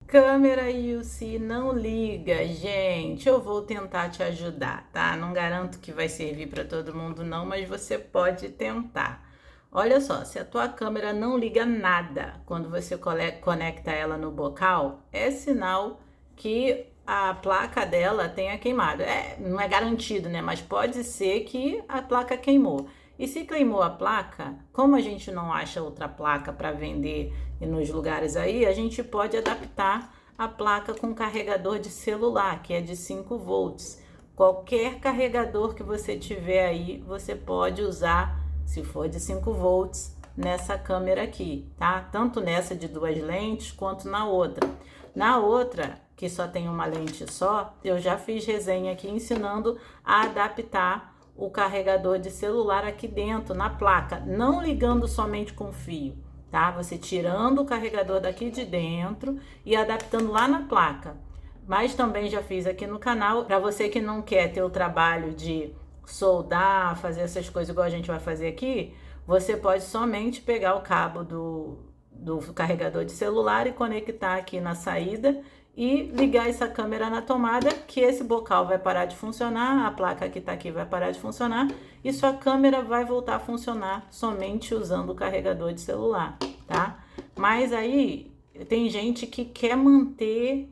Câmera UC não liga, gente. Eu vou tentar te ajudar, tá? Não garanto que vai servir para todo mundo não, mas você pode tentar. Olha só, se a tua câmera não liga nada quando você conecta ela no bocal, é sinal que a placa dela tenha queimado. Não é garantido, né? Mas pode ser que a placa queimou. E se queimou a placa, como a gente não acha outra placa para vender nos lugares aí, a gente pode adaptar a placa com carregador de celular, que é de 5 volts. Qualquer carregador que você tiver aí, você pode usar, se for de 5 volts, nessa câmera aqui, tá? Tanto nessa de 2 lentes, quanto na outra. Na outra, que só tem uma lente só, eu já fiz resenha aqui ensinando a adaptar o carregador de celular aqui dentro, na placa, não ligando somente com fio, tá? Você tirando o carregador daqui de dentro e adaptando lá na placa. Mas também já fiz aqui no canal, para você que não quer ter o trabalho de soldar, fazer essas coisas igual a gente vai fazer aqui, você pode somente pegar o cabo do carregador de celular e conectar aqui na saída e ligar essa câmera na tomada, que esse bocal vai parar de funcionar, a placa que tá aqui vai parar de funcionar e sua câmera vai voltar a funcionar somente usando o carregador de celular, tá? Mas aí tem gente que quer manter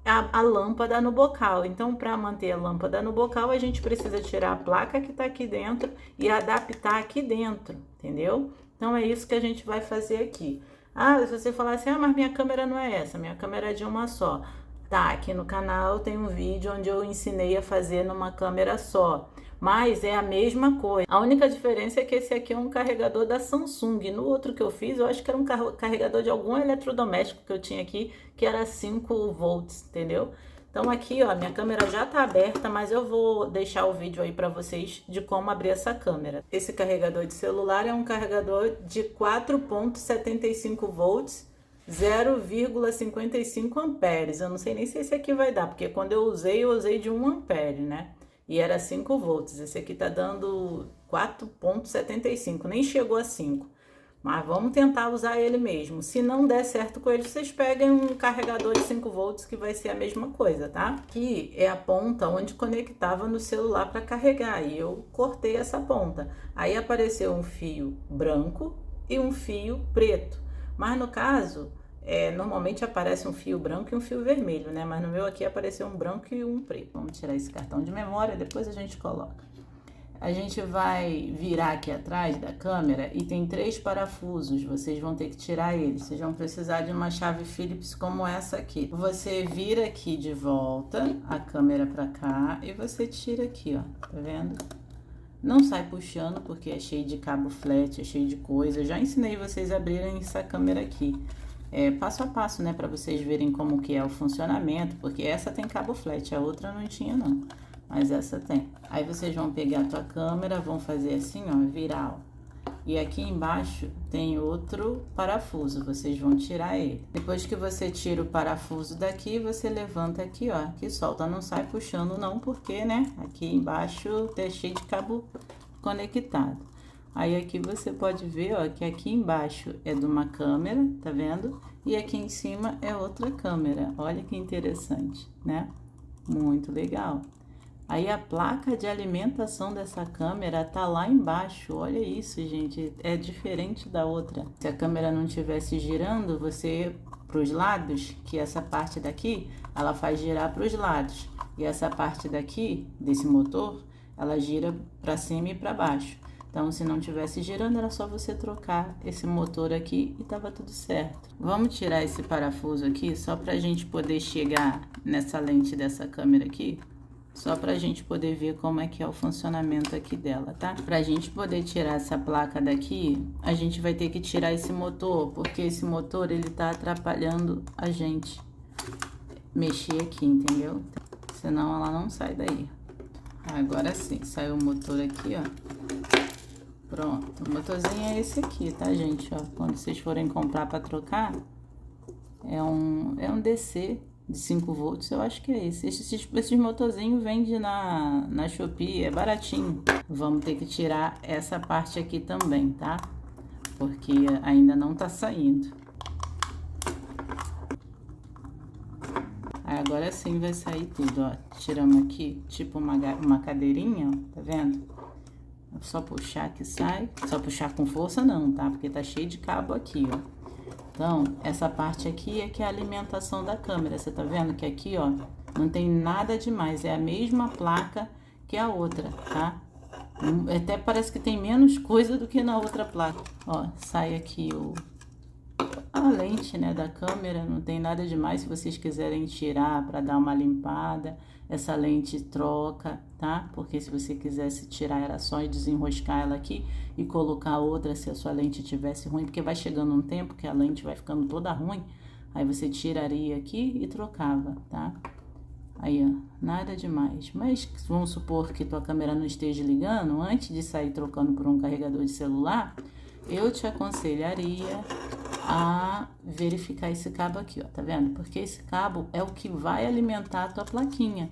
a lâmpada no bocal. Então, para manter a lâmpada no bocal, a gente precisa tirar a placa que tá aqui dentro e adaptar aqui dentro, entendeu? Então, é isso que a gente vai fazer aqui. Ah, se você falar assim, mas minha câmera não é essa, minha câmera é de uma só. Tá, aqui no canal tem um vídeo onde eu ensinei a fazer numa câmera só. Mas é a mesma coisa. A única diferença é que esse aqui é um carregador da Samsung. No outro que eu fiz, eu acho que era um carregador de algum eletrodoméstico que eu tinha aqui, que era 5 volts, entendeu? Então aqui, ó, minha câmera já tá aberta, mas eu vou deixar o vídeo aí para vocês de como abrir essa câmera. Esse carregador de celular é um carregador de 4,75 volts, 0,55 amperes. Eu não sei nem se esse aqui vai dar, porque quando eu usei de 1 ampere, né? E era 5 volts. Esse aqui tá dando 4,75, nem chegou a 5. Mas vamos tentar usar ele mesmo. Se não der certo com ele, vocês peguem um carregador de 5 volts que vai ser a mesma coisa, tá? Aqui é a ponta onde conectava no celular para carregar e eu cortei essa ponta. Aí apareceu um fio branco e um fio preto. Mas no caso, normalmente aparece um fio branco e um fio vermelho, né? Mas no meu aqui apareceu um branco e um preto. Vamos tirar esse cartão de memória, depois a gente coloca. A gente vai virar aqui atrás da câmera e tem 3 parafusos, vocês vão ter que tirar eles. Vocês vão precisar de uma chave Phillips como essa aqui. Você vira aqui de volta a câmera pra cá e você tira aqui, ó, tá vendo? Não sai puxando porque é cheio de cabo flat, é cheio de coisa. Eu já ensinei vocês a abrirem essa câmera aqui. Passo a passo, né, pra vocês verem como que é o funcionamento, porque essa tem cabo flat, a outra não tinha não. Mas essa tem. Aí vocês vão pegar a tua câmera, vão fazer assim, ó, virar, ó. E aqui embaixo tem outro parafuso, vocês vão tirar ele. Depois que você tira o parafuso daqui, você levanta aqui, ó, que solta. Não sai puxando não, porque, né, aqui embaixo tá cheio de cabo conectado. Aí aqui você pode ver, ó, que aqui embaixo é de uma câmera, tá vendo? E aqui em cima é outra câmera. Olha que interessante, né? Muito legal. Aí a placa de alimentação dessa câmera tá lá embaixo. Olha isso, gente, é diferente da outra. Se a câmera não estivesse girando, você para os lados, que essa parte daqui, ela faz girar para os lados. E essa parte daqui, desse motor, ela gira para cima e para baixo. Então, se não estivesse girando, era só você trocar esse motor aqui e tava tudo certo. Vamos tirar esse parafuso aqui, só pra gente poder chegar nessa lente dessa câmera aqui. Só pra gente poder ver como é que é o funcionamento aqui dela, tá? Pra gente poder tirar essa placa daqui, a gente vai ter que tirar esse motor, porque esse motor, ele tá atrapalhando a gente mexer aqui, entendeu? Senão ela não sai daí. Agora sim, saiu o motor aqui, ó. Pronto, o motorzinho é esse aqui, tá, gente? Ó, quando vocês forem comprar pra trocar, é um DC de 5 volts, eu acho que é esse. Esses motorzinhos vendem na Shopee, é baratinho. Vamos ter que tirar essa parte aqui também, tá? Porque ainda não tá saindo. Aí agora sim vai sair tudo, ó. Tiramos aqui, tipo uma cadeirinha, ó, tá vendo? É só puxar que sai. Só puxar com força não, tá? Porque tá cheio de cabo aqui, ó. Então, essa parte aqui é que é a alimentação da câmera. Você tá vendo que aqui, ó, não tem nada demais. É a mesma placa que a outra, tá? Até parece que tem menos coisa do que na outra placa. Ó, sai aqui a lente, né, da câmera, não tem nada demais. Se vocês quiserem tirar para dar uma limpada, essa lente troca, tá? Porque se você quisesse tirar, era só desenroscar ela aqui e colocar outra se a sua lente tivesse ruim, porque vai chegando um tempo que a lente vai ficando toda ruim, aí você tiraria aqui e trocava, tá? Aí, ó, nada demais. Mas vamos supor que tua câmera não esteja ligando, antes de sair trocando por um carregador de celular, eu te aconselharia a verificar esse cabo aqui, ó, tá vendo? Porque esse cabo é o que vai alimentar a tua plaquinha,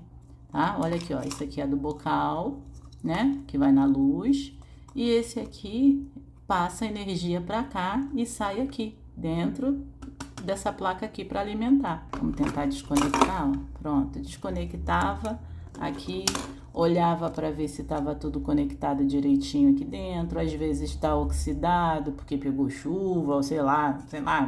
tá? Olha aqui, ó, esse aqui é do bocal, né? Que vai na luz. E esse aqui passa energia pra cá e sai aqui, dentro dessa placa aqui para alimentar. Vamos tentar desconectar, ó. Pronto, desconectava aqui, olhava para ver se estava tudo conectado direitinho aqui dentro. Às vezes está oxidado porque pegou chuva, ou sei lá,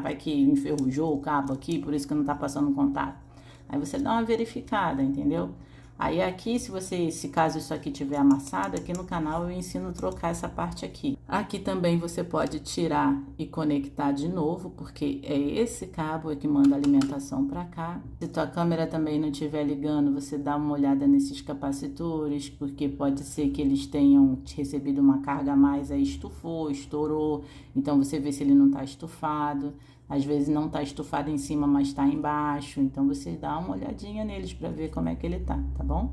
vai que enferrujou o cabo aqui, por isso que não está passando contato. Aí você dá uma verificada, entendeu? Aí aqui, se caso isso aqui tiver amassado, aqui no canal eu ensino a trocar essa parte aqui. Aqui também você pode tirar e conectar de novo, porque é esse cabo que manda a alimentação para cá. Se tua câmera também não estiver ligando, você dá uma olhada nesses capacitores, porque pode ser que eles tenham recebido uma carga a mais, aí estufou, estourou. Então você vê se ele não está estufado. Às vezes não tá estufado em cima, mas tá embaixo. Então, você dá uma olhadinha neles para ver como é que ele tá bom?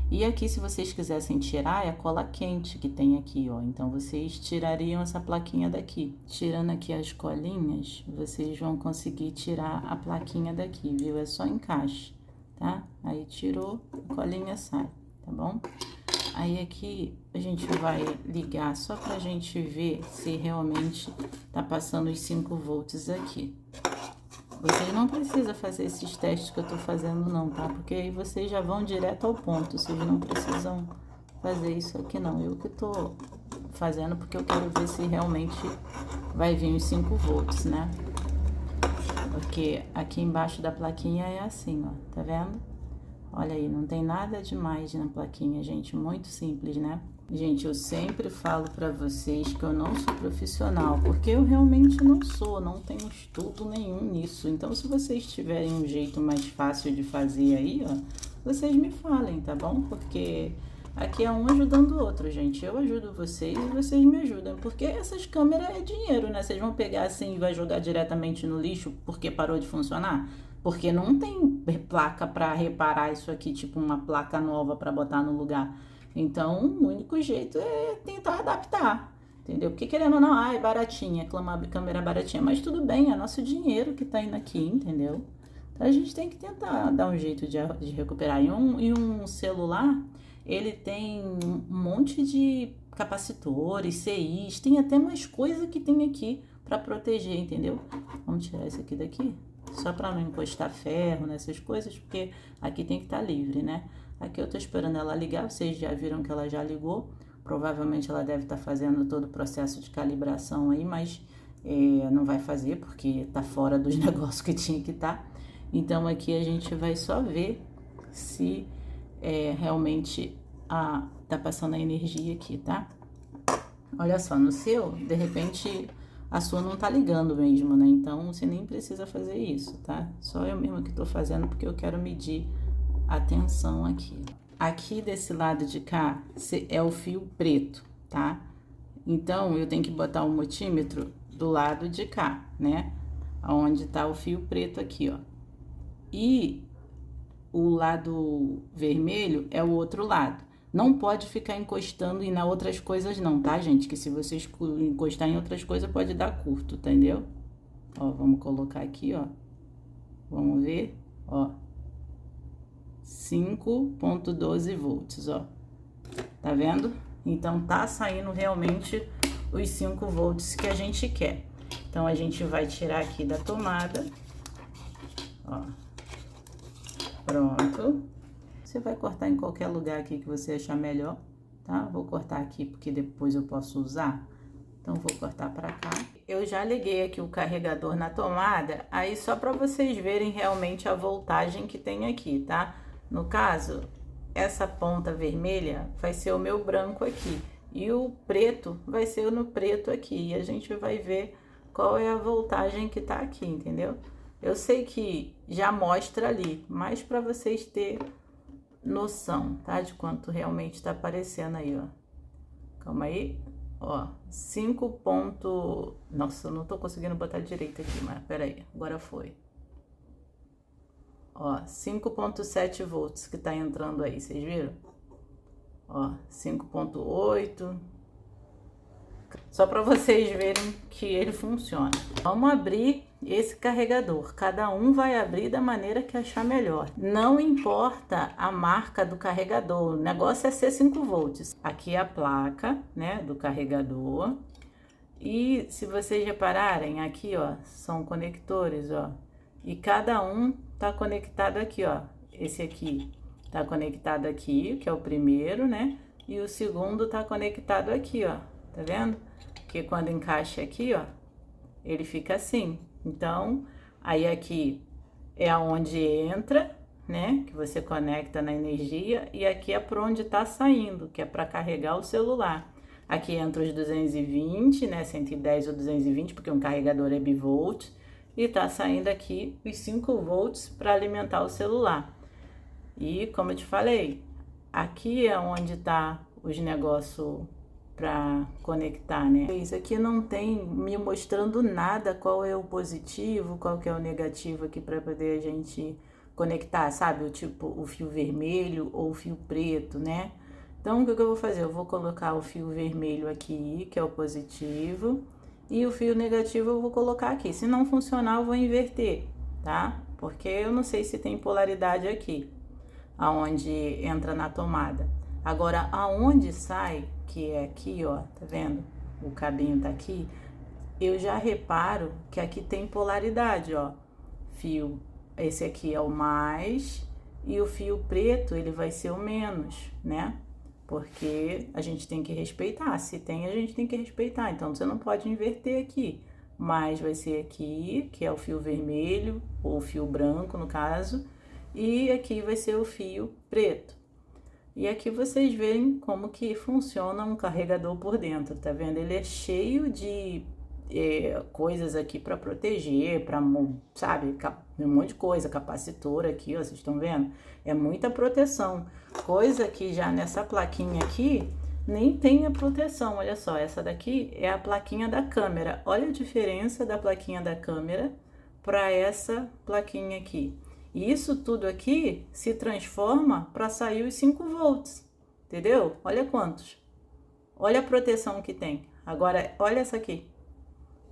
E aqui, se vocês quisessem tirar, é a cola quente que tem aqui, ó. Então, vocês tirariam essa plaquinha daqui. Tirando aqui as colinhas, vocês vão conseguir tirar a plaquinha daqui, viu? É só encaixe, tá? Aí, tirou, a colinha sai, tá bom? Aí aqui a gente vai ligar só pra gente ver se realmente tá passando os 5 volts aqui. Vocês não precisam fazer esses testes que eu tô fazendo não, tá? Porque aí vocês já vão direto ao ponto, vocês não precisam fazer isso aqui não. Eu que tô fazendo porque eu quero ver se realmente vai vir os 5 volts, né? Porque aqui embaixo da plaquinha é assim, ó, tá vendo? Olha aí, não tem nada demais na plaquinha, gente, muito simples, né? Gente, eu sempre falo pra vocês que eu não sou profissional, porque eu realmente não sou, não tenho estudo nenhum nisso. Então, se vocês tiverem um jeito mais fácil de fazer aí, ó, vocês me falem, tá bom? Porque aqui é um ajudando o outro, gente. Eu ajudo vocês e vocês me ajudam, porque essas câmeras é dinheiro, né? Vocês vão pegar assim e vai jogar diretamente no lixo porque parou de funcionar? Porque não tem placa para reparar isso aqui, tipo uma placa nova para botar no lugar. Então, o único jeito é tentar adaptar, entendeu? Porque querendo ou não, é baratinha, câmera baratinha. Mas tudo bem, é nosso dinheiro que tá indo aqui, entendeu? Então, a gente tem que tentar dar um jeito de recuperar. E um celular, ele tem um monte de capacitores, CIs, tem até mais coisa que tem aqui para proteger, entendeu? Vamos tirar isso aqui daqui? Só para não encostar ferro nessas coisas, porque aqui tem que estar livre, né? Aqui eu tô esperando ela ligar, vocês já viram que ela já ligou. Provavelmente ela deve estar fazendo todo o processo de calibração aí, mas não vai fazer porque tá fora dos negócios que tinha que estar. Então aqui a gente vai só ver se realmente tá passando a energia aqui, tá? Olha só, no seu, de repente a sua não tá ligando mesmo, né? Então, você nem precisa fazer isso, tá? Só eu mesma que tô fazendo porque eu quero medir a tensão aqui. Aqui desse lado de cá é o fio preto, tá? Então, eu tenho que botar o multímetro do lado de cá, né? Onde tá o fio preto aqui, ó. E o lado vermelho é o outro lado. Não pode ficar encostando em outras coisas não, tá, gente? Que se você encostar em outras coisas, pode dar curto, entendeu? Ó, vamos colocar aqui, ó. Vamos ver, ó. 5.12 volts, ó. Tá vendo? Então, tá saindo realmente os 5 volts que a gente quer. Então, a gente vai tirar aqui da tomada, ó. Pronto. Você vai cortar em qualquer lugar aqui que você achar melhor, tá? Vou cortar aqui porque depois eu posso usar. Então, vou cortar pra cá. Eu já liguei aqui o carregador na tomada, aí só pra vocês verem realmente a voltagem que tem aqui, tá? No caso, essa ponta vermelha vai ser o meu branco aqui. E o preto vai ser no preto aqui. E a gente vai ver qual é a voltagem que tá aqui, entendeu? Eu sei que já mostra ali, mas pra vocês terem noção, tá? De quanto realmente tá aparecendo aí, ó. Calma aí. Ó, 5 ponto... Nossa, eu não tô conseguindo botar direito aqui, mas peraí, agora foi. Ó, 5.7 volts que tá entrando aí, vocês viram? Ó, 5.8. Só para vocês verem que ele funciona. Vamos abrir esse carregador. Cada um vai abrir da maneira que achar melhor. Não importa a marca do carregador. O negócio é ser 5 volts. Aqui é a placa, né, do carregador. E se vocês repararem, aqui, ó, são conectores, ó. E cada um tá conectado aqui, ó. Esse aqui tá conectado aqui, que é o primeiro, né? E o segundo tá conectado aqui, ó. Tá vendo? Que quando encaixa aqui, ó, ele fica assim. Então, aí aqui é aonde entra, né? Que você conecta na energia. E aqui é por onde tá saindo, que é para carregar o celular. Aqui entra os 220, né? 110 ou 220, porque um carregador é bivolt. E tá saindo aqui os 5 volts para alimentar o celular. E como eu te falei, aqui é onde tá os negócios para conectar, né? Isso aqui não tem me mostrando nada qual é o positivo, qual que é o negativo aqui para poder a gente conectar, sabe? O tipo, o fio vermelho ou o fio preto, né? Então, o que eu vou fazer? Eu vou colocar o fio vermelho aqui, que é o positivo, e o fio negativo eu vou colocar aqui. Se não funcionar, eu vou inverter, tá? Porque eu não sei se tem polaridade aqui, aonde entra na tomada. Agora, aonde sai, que é aqui, ó, tá vendo? O cabinho tá aqui. Eu já reparo que aqui tem polaridade, ó. Fio, esse aqui é o mais, e o fio preto, ele vai ser o menos, né? Porque a gente tem que respeitar. Se tem, a gente tem que respeitar. Então, você não pode inverter aqui. Mais vai ser aqui, que é o fio vermelho, ou fio branco, no caso. E aqui vai ser o fio preto. E aqui vocês veem como que funciona um carregador por dentro, tá vendo? Ele é cheio de coisas aqui para proteger, para, sabe, um monte de coisa, capacitor aqui, ó, vocês estão vendo? É muita proteção, coisa que já nessa plaquinha aqui nem tem a proteção, olha só, essa daqui é a plaquinha da câmera, olha a diferença da plaquinha da câmera para essa plaquinha aqui. E isso tudo aqui se transforma para sair os 5 volts, entendeu? Olha quantos. Olha a proteção que tem. Agora, olha essa aqui.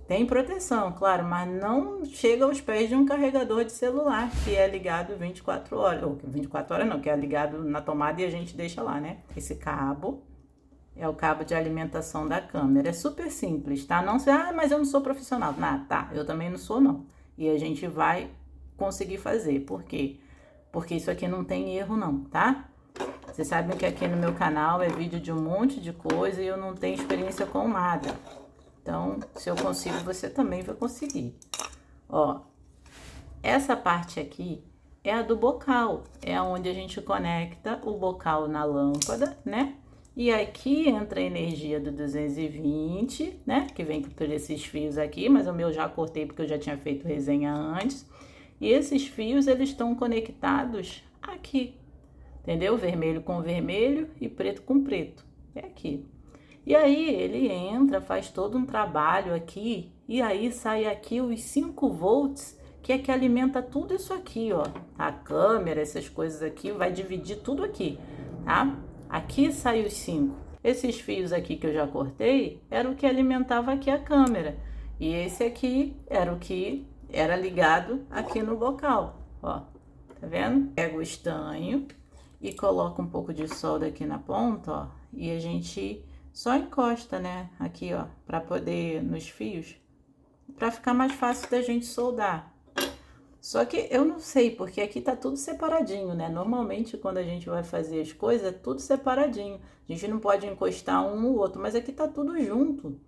Tem proteção, claro, mas não chega aos pés de um carregador de celular, que é ligado 24 horas. Ou 24 horas não, que é ligado na tomada e a gente deixa lá, né? Esse cabo é o cabo de alimentação da câmera. É super simples, tá? Não sei, mas eu não sou profissional. Tá, eu também não sou, não. E a gente vai conseguir fazer. Por quê? Porque isso aqui não tem erro não, tá? Vocês sabem que aqui no meu canal é vídeo de um monte de coisa e eu não tenho experiência com nada. Então, se eu consigo, você também vai conseguir. Ó, essa parte aqui é a do bocal. É onde a gente conecta o bocal na lâmpada, né? E aqui entra a energia do 220, né? Que vem por esses fios aqui, mas o meu já cortei porque eu já tinha feito resenha antes. E esses fios, eles estão conectados aqui, entendeu? Vermelho com vermelho e preto com preto. É aqui. E aí, ele entra, faz todo um trabalho aqui, e aí sai aqui os 5 volts, que é que alimenta tudo isso aqui, ó. A câmera, essas coisas aqui, vai dividir tudo aqui, tá? Aqui sai os 5. Esses fios aqui que eu já cortei, era o que alimentava aqui a câmera. E esse aqui era o que era ligado aqui no bocal, ó. Tá vendo? Pega o estanho e coloca um pouco de solda aqui na ponta, ó. E a gente só encosta, né? Aqui, ó, pra poder, nos fios, pra ficar mais fácil da gente soldar. Só que eu não sei, porque aqui tá tudo separadinho, né? Normalmente quando a gente vai fazer as coisas, é tudo separadinho. A gente não pode encostar um no outro, mas aqui tá tudo junto.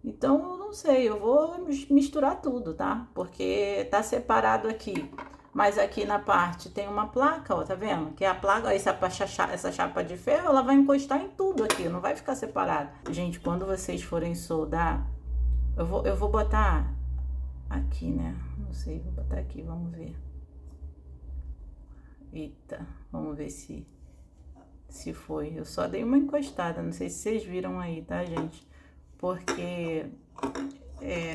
Então, eu não sei, eu vou misturar tudo, tá? Porque tá separado aqui. Mas aqui na parte tem uma placa, ó, tá vendo? Que é a placa, essa chapa de ferro, ela vai encostar em tudo aqui, não vai ficar separado. Gente, quando vocês forem soldar, eu vou botar aqui, né? Não sei, vou botar aqui, vamos ver. Eita, vamos ver se foi. Eu só dei uma encostada, não sei se vocês viram aí, tá, gente? Porque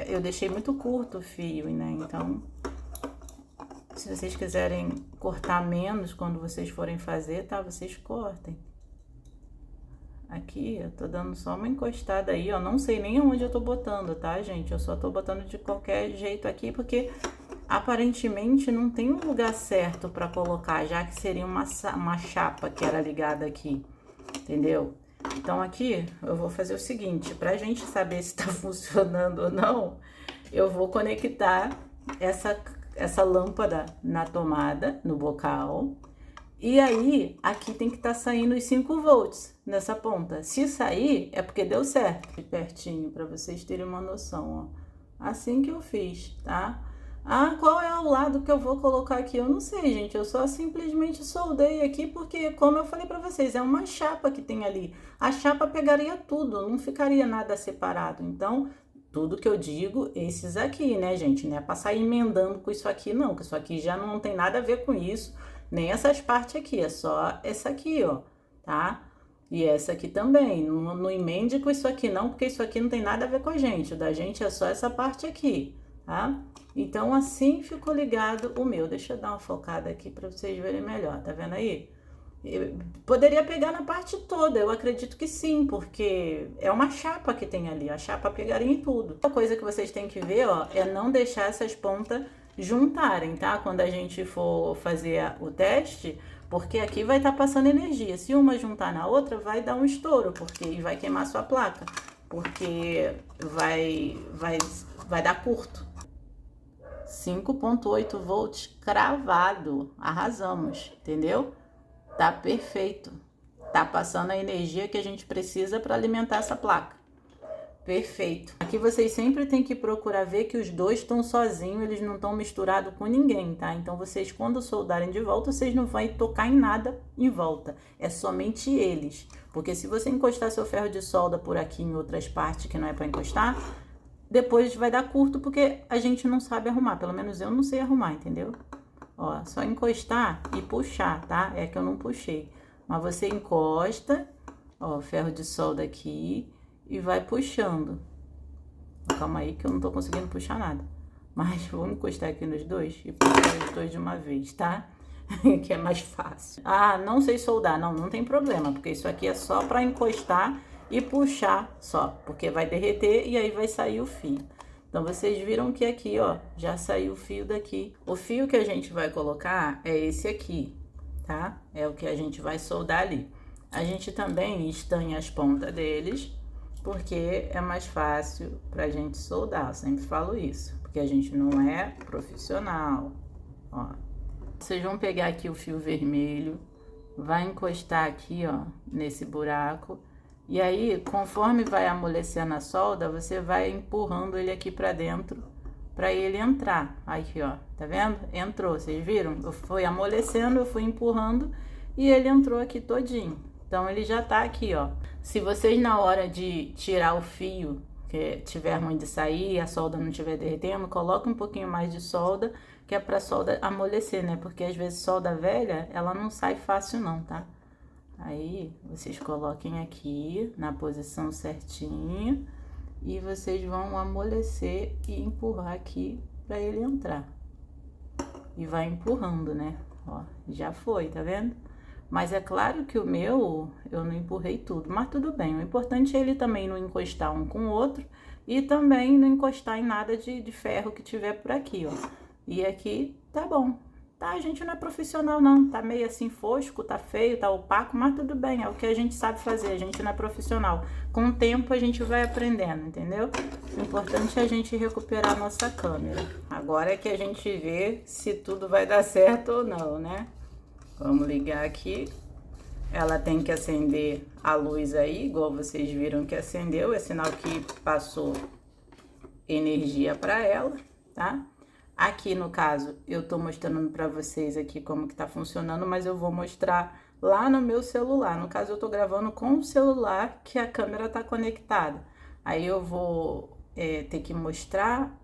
eu deixei muito curto o fio, né? Então, se vocês quiserem cortar menos quando vocês forem fazer, tá? Vocês cortem. Aqui, eu tô dando só uma encostada aí, ó. Não sei nem onde eu tô botando, tá, gente? Eu só tô botando de qualquer jeito aqui, porque aparentemente não tem um lugar certo pra colocar, já que seria uma chapa que era ligada aqui, entendeu? Então aqui eu vou fazer o seguinte, pra gente saber se tá funcionando ou não, eu vou conectar essa lâmpada na tomada, no bocal. E aí, aqui tem que estar saindo os 5 volts nessa ponta. Se sair, é porque deu certo. Pertinho, para vocês terem uma noção, ó. Assim que eu fiz, tá? Ah, qual é o lado que eu vou colocar aqui? Eu não sei, gente. Eu só simplesmente soldei aqui porque, como eu falei para vocês, é uma chapa que tem ali. A chapa pegaria tudo, não ficaria nada separado. Então, tudo que eu digo, esses aqui, né, gente? Não é pra sair emendando com isso aqui, não. Que isso aqui já não tem nada a ver com isso. Nem essas partes aqui, é só essa aqui, ó, tá? E essa aqui também, não emende com isso aqui não, porque isso aqui não tem nada a ver com a gente. O da gente é só essa parte aqui, tá? Então, assim ficou ligado o meu. Deixa eu dar uma focada aqui pra vocês verem melhor, tá vendo aí? Eu poderia pegar na parte toda, eu acredito que sim, porque é uma chapa que tem ali, a chapa pegaria em tudo. Outra coisa que vocês têm que ver, ó, é não deixar essas pontas juntarem, tá? Quando a gente for fazer o teste, porque aqui vai estar passando energia. Se uma juntar na outra, vai dar um estouro, porque vai queimar sua placa, porque vai dar curto. 5,8 volts cravado, arrasamos, entendeu? Tá perfeito. Tá passando a energia que a gente precisa para alimentar essa placa. Perfeito. Aqui vocês sempre tem que procurar ver que os dois estão sozinhos, eles não estão misturados com ninguém, tá? Então vocês, quando soldarem de volta, vocês não vão tocar em nada em volta. É somente eles. Porque se você encostar seu ferro de solda por aqui em outras partes que não é para encostar, depois vai dar curto porque a gente não sabe arrumar. Pelo menos eu não sei arrumar, entendeu? Ó, só encostar e puxar, tá? É que eu não puxei. Mas você encosta, ó, ferro de solda aqui e vai puxando. Calma aí que eu não tô conseguindo puxar nada. Mas vamos encostar aqui nos dois e puxar os dois de uma vez, tá? Que é mais fácil. Ah, não sei soldar. Não tem problema, porque isso aqui é só pra encostar e puxar só. Porque vai derreter e aí vai sair o fio. Então, vocês viram que aqui, ó, já saiu o fio daqui. O fio que a gente vai colocar é esse aqui, tá? É o que a gente vai soldar ali. A gente também estanha as pontas deles, porque é mais fácil pra gente soldar. Eu sempre falo isso, porque a gente não é profissional, ó. Vocês vão pegar aqui o fio vermelho, vai encostar aqui, ó, nesse buraco. E aí, conforme vai amolecendo a solda, você vai empurrando ele aqui pra dentro, pra ele entrar. Aqui, ó, tá vendo? Entrou, vocês viram? Eu fui amolecendo, eu fui empurrando e ele entrou aqui todinho. Então, ele já tá aqui, ó. Se vocês, na hora de tirar o fio, que tiver ruim de sair, a solda não estiver derretendo, coloca um pouquinho mais de solda, que é pra solda amolecer, né? Porque às vezes solda velha, ela não sai fácil não, tá? Aí, vocês coloquem aqui na posição certinha e vocês vão amolecer e empurrar aqui para ele entrar. E vai empurrando, né? Ó, já foi, tá vendo? Mas é claro que o meu, eu não empurrei tudo, mas tudo bem. O importante é ele também não encostar um com o outro e também não encostar em nada de ferro que tiver por aqui, ó. E aqui tá bom. tá, a gente não é profissional não, tá meio assim fosco, tá feio, tá opaco, mas tudo bem, é o que a gente sabe fazer, a gente não é profissional. Com o tempo a gente vai aprendendo, entendeu? O importante é a gente recuperar a nossa câmera. Agora é que a gente vê se tudo vai dar certo ou não, né? Vamos ligar aqui. Ela tem que acender a luz aí, igual vocês viram que acendeu, é sinal que passou energia para ela, tá? Aqui no caso, eu tô mostrando para vocês aqui como que tá funcionando, mas eu vou mostrar lá no meu celular. No caso, eu tô gravando com o celular que a câmera tá conectada. Aí eu vou ter que mostrar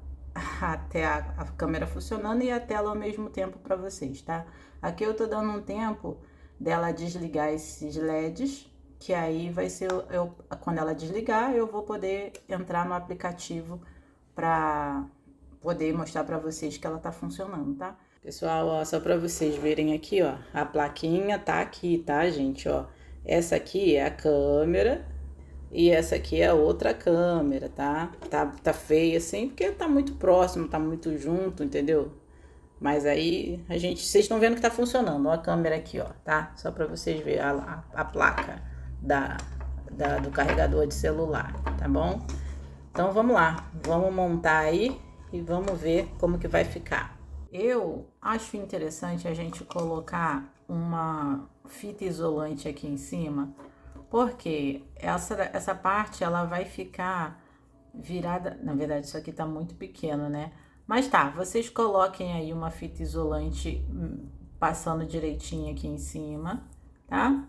até a câmera funcionando e a tela ao mesmo tempo para vocês, tá? Aqui eu tô dando um tempo dela desligar esses LEDs, que aí vai ser, quando ela desligar, eu vou poder entrar no aplicativo para poder mostrar para vocês que ela tá funcionando, tá? Pessoal, ó, só para vocês verem aqui, ó, a plaquinha tá aqui, tá, gente, ó. Essa aqui é a câmera e essa aqui é a outra câmera, tá? Tá feia assim, porque tá muito próximo, tá muito junto, entendeu? Mas aí, vocês estão vendo que tá funcionando, ó, a câmera aqui, ó, tá? Só para vocês verem a placa do carregador de celular, tá bom? Então, vamos lá, vamos montar aí e vamos ver como que vai ficar. Eu acho interessante a gente colocar uma fita isolante aqui em cima, porque essa parte, ela vai ficar virada, na verdade, isso aqui tá muito pequeno, né? Mas tá, vocês coloquem aí uma fita isolante passando direitinho aqui em cima, tá?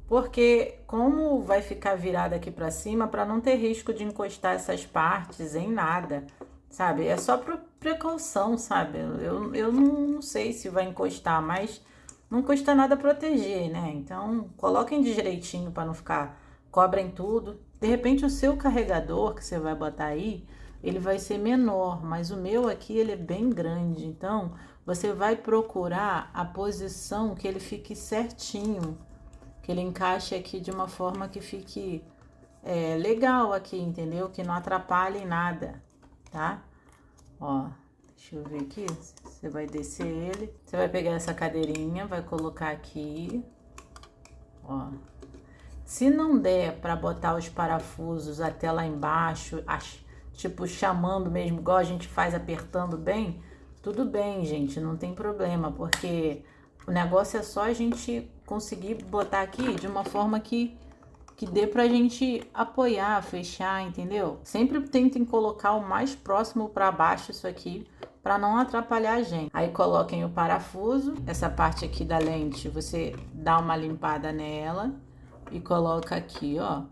Porque como vai ficar virada aqui pra cima, para não ter risco de encostar essas partes em nada, sabe? É só por precaução, sabe? Eu não sei se vai encostar, mas não custa nada proteger, né? Então, coloquem direitinho para não ficar, cobrem tudo. De repente, o seu carregador que você vai botar aí, ele vai ser menor, mas o meu aqui ele é bem grande, então você vai procurar a posição que ele fique certinho, que ele encaixe aqui de uma forma que fique legal aqui, entendeu? Que não atrapalhe em nada, tá? Ó, deixa eu ver aqui, você vai descer ele, você vai pegar essa cadeirinha, vai colocar aqui, ó. Se não der para botar os parafusos até lá embaixo, tipo chamando mesmo, igual a gente faz apertando bem, tudo bem, gente, não tem problema, porque o negócio é só a gente conseguir botar aqui de uma forma que dê pra gente apoiar, fechar, entendeu? Sempre tentem colocar o mais próximo para baixo isso aqui, para não atrapalhar a gente. Aí coloquem o parafuso, essa parte aqui da lente, você dá uma limpada nela e coloca aqui, ó,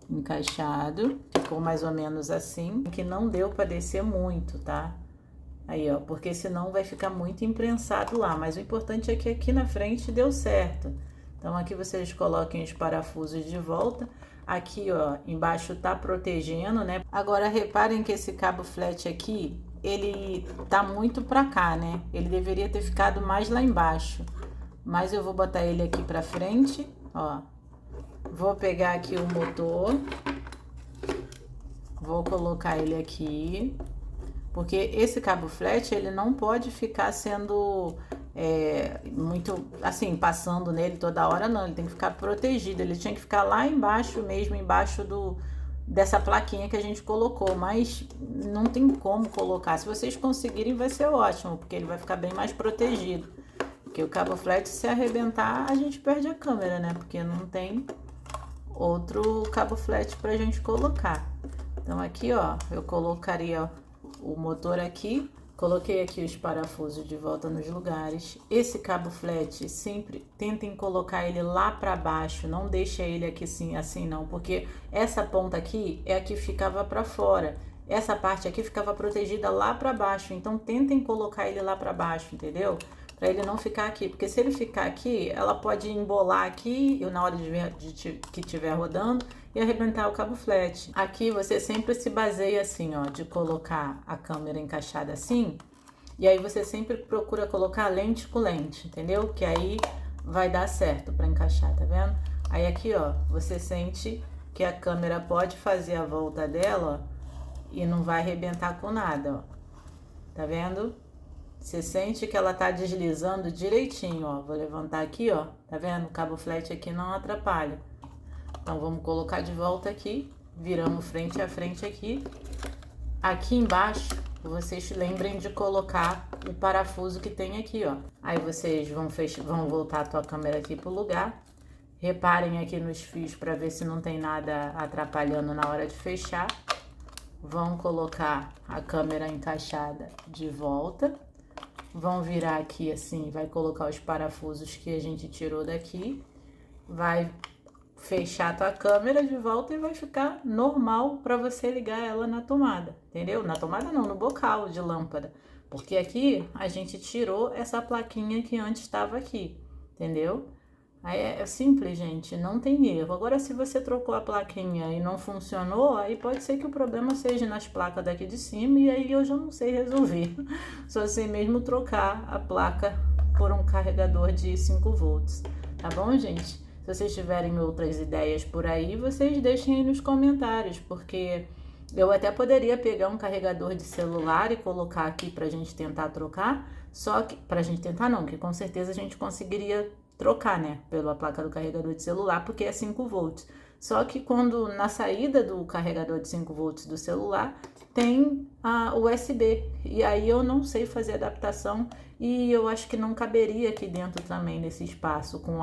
encaixado. Ficou mais ou menos assim, que não deu para descer muito, tá? Aí, ó, porque senão vai ficar muito imprensado lá, mas o importante é que aqui na frente deu certo. Então, aqui vocês coloquem os parafusos de volta. Aqui, ó, embaixo tá protegendo, né? Agora, reparem que esse cabo flat aqui, ele tá muito pra cá, né? Ele deveria ter ficado mais lá embaixo. Mas eu vou botar ele aqui pra frente, ó. Vou pegar aqui o motor. Vou colocar ele aqui. Porque esse cabo flat, ele não pode ficar sendo muito, assim, passando nele toda hora, não. Ele tem que ficar protegido. Ele tinha que ficar lá embaixo mesmo, embaixo dessa plaquinha que a gente colocou. Mas não tem como colocar. Se vocês conseguirem, vai ser ótimo, porque ele vai ficar bem mais protegido. Porque o cabo flat, se arrebentar, a gente perde a câmera, né? Porque não tem outro cabo flat pra gente colocar. Então, aqui, ó, eu colocaria, ó, o motor aqui, coloquei aqui os parafusos de volta nos lugares. Esse cabo flat, sempre tentem colocar ele lá para baixo, não deixa ele aqui assim não, porque essa ponta aqui é a que ficava para fora. Essa parte aqui ficava protegida lá para baixo, então tentem colocar ele lá para baixo, entendeu? Para ele não ficar aqui, porque se ele ficar aqui, ela pode embolar aqui na hora que estiver rodando e arrebentar o cabo flat. Aqui você sempre se baseia assim, ó, de colocar a câmera encaixada assim, e aí você sempre procura colocar lente com lente, entendeu? Que aí vai dar certo para encaixar, tá vendo? Aí aqui, ó, você sente que a câmera pode fazer a volta dela, ó, e não vai arrebentar com nada, ó. Tá vendo? Você sente que ela tá deslizando direitinho, ó. Vou levantar aqui, ó. Tá vendo? O cabo flat aqui não atrapalha. Então, vamos colocar de volta aqui. Viramos frente a frente aqui. Aqui embaixo, vocês lembrem de colocar o parafuso que tem aqui, ó. Aí vocês vão voltar a tua câmera aqui pro lugar. Reparem aqui nos fios para ver se não tem nada atrapalhando na hora de fechar. Vão colocar a câmera encaixada de volta. Vão virar aqui assim, vai colocar os parafusos que a gente tirou daqui. Vai fechar a tua câmera de volta e vai ficar normal para você ligar ela na tomada, entendeu? Na tomada não, no bocal de lâmpada. Porque aqui a gente tirou essa plaquinha que antes estava aqui, entendeu? Aí é simples, gente, não tem erro. Agora, se você trocou a plaquinha e não funcionou, aí pode ser que o problema seja nas placas daqui de cima e aí eu já não sei resolver. Só sei mesmo trocar a placa por um carregador de 5 volts, tá bom, gente? Se vocês tiverem outras ideias por aí, vocês deixem aí nos comentários, porque eu até poderia pegar um carregador de celular e colocar aqui pra gente tentar trocar, só que, pra gente tentar não, que com certeza a gente conseguiria trocar, né, pela placa do carregador de celular, porque é 5 volts. Só que quando na saída do carregador de 5 volts do celular tem a USB, e aí eu não sei fazer adaptação e eu acho que não caberia aqui dentro também nesse espaço com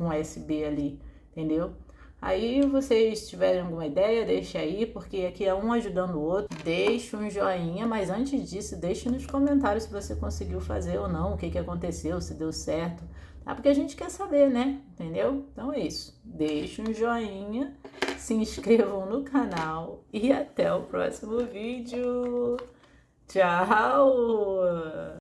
USB ali, entendeu? Aí vocês tiverem alguma ideia, deixa aí, porque aqui é um ajudando o outro. Deixa um joinha, mas antes disso, deixe nos comentários se você conseguiu fazer ou não, o que aconteceu, se deu certo, tá? Porque a gente quer saber, né? Entendeu? Então é isso. Deixa um joinha, se inscrevam no canal e até o próximo vídeo. Tchau!